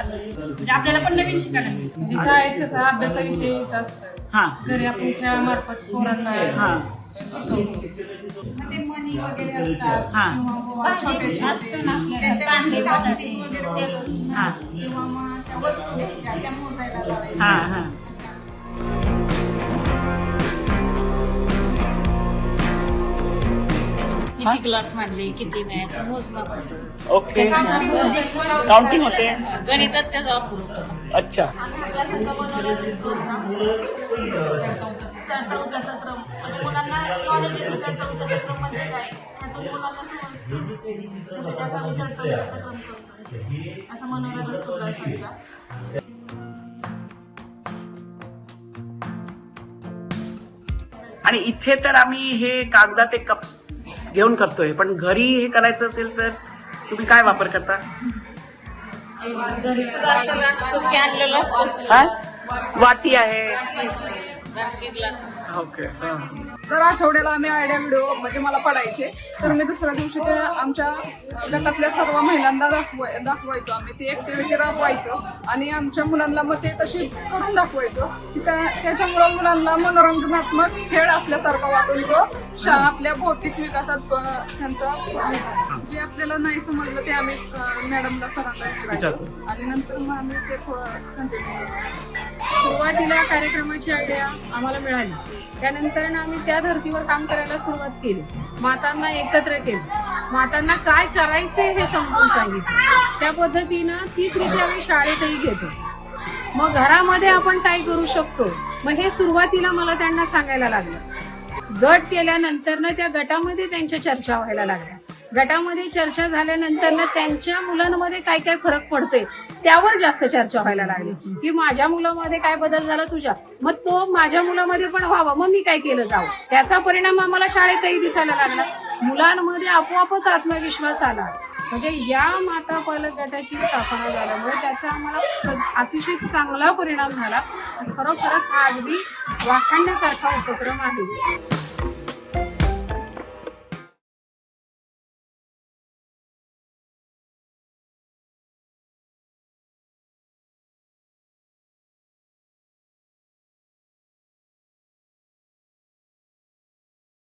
म्हणजे आपल्याला पण नवीन शिकायला मिळतं. म्हणजे शाळेत कसं अभ्यासाविषयीच असतं, घरी आपण खेळामार्फत पोरांना शिकवतो. मग ते मनी वगैरे असतात किंवा छोटे छोटे त्याच्यामध्ये काउंटिंग वगैरे केलं किंवा मग अशा वस्तू घ्यायच्या त्या मोजायला लावायच्या अशा. किती क्लास मांडले किती नाही याचं मोजमाप होतं. ओके, काउंटिंग होते. गणितात त्याचा वापर होतो. अच्छा, चढता उतरता क्रम म्हणजे मुलांना नॉलेज येतं. चढता उतरता क्रम म्हणजे काय ह्यातून मुलांना समजतं. त्यासाठी असं आम्ही चढता उतरता क्रम करतो. असं मनोरंजन असतो क्लासांचा. आणि इथे तर आम्ही हे कागदात एक कप्स घेऊन करतोय, पण घरी हे करायचं असेल तर तुम्ही काय वापर करता? घरी सुद्धा असं असतं की आणलेलं असतं. हा, वाटी आहे. बारके ग्लास. ओके. दर आठवड्याला आम्ही आयडिया व्हिडिओ म्हणजे मला पडायचे, तर मी दुसऱ्या दिवशी ते आमच्या गटातल्या सर्व महिलांना दाखवायचो. आम्ही ती ऍक्टिव्हिटी राबवायचो आणि आमच्या मुलांना मग ते तशी करून दाखवायचो की त्याच्यामुळं मुलांना मनोरंजनात्मक खेळ असल्यासारखा वाटून तो आपल्या बौद्धिक विकासात त्यांचा जे आपल्याला नाही समजलं ते आम्ही मॅडमला सरांना विचारायचो आणि नंतर मग आम्ही ते कंटिन्यू. सुरुवातीला कार्यक्रमाची आयडिया आम्हाला मिळाली, त्यानंतर आम्ही त्या धर्तीवर काम करायला सुरुवात केली. मातांना एकत्र केलं, मातांना काय करायचंय हे समजून सांगितलं. त्या पद्धतीनं ती कृती आम्ही शाळेतही घेतो. मग घरामध्ये आपण काय करू शकतो, मग हे सुरुवातीला मला त्यांना सांगायला लागलं. गट केल्यानंतर ना त्या गटामध्ये त्यांच्या चर्चा व्हायला लागल्या. गटामध्ये चर्चा झाल्यानंतर ना त्यांच्या मुलांमध्ये काय काय फरक पडतोय त्यावर जास्त चर्चा व्हायला लागली की माझ्या मुलामध्ये काय बदल झाला तुझ्या, मग तो माझ्या मुलामध्ये पण व्हावा, मग मी काय केलं जावं. त्याचा परिणाम आम्हाला शाळेतही दिसायला लागला. मुलांमध्ये आपोआपच आत्मविश्वास आला. म्हणजे या माता पालक गटाची स्थापना झाल्यामुळे त्याचा आम्हाला अतिशय चांगला परिणाम झाला. खरोखरच हा अगदी वाखाणण्यासारखा उपक्रम आहे.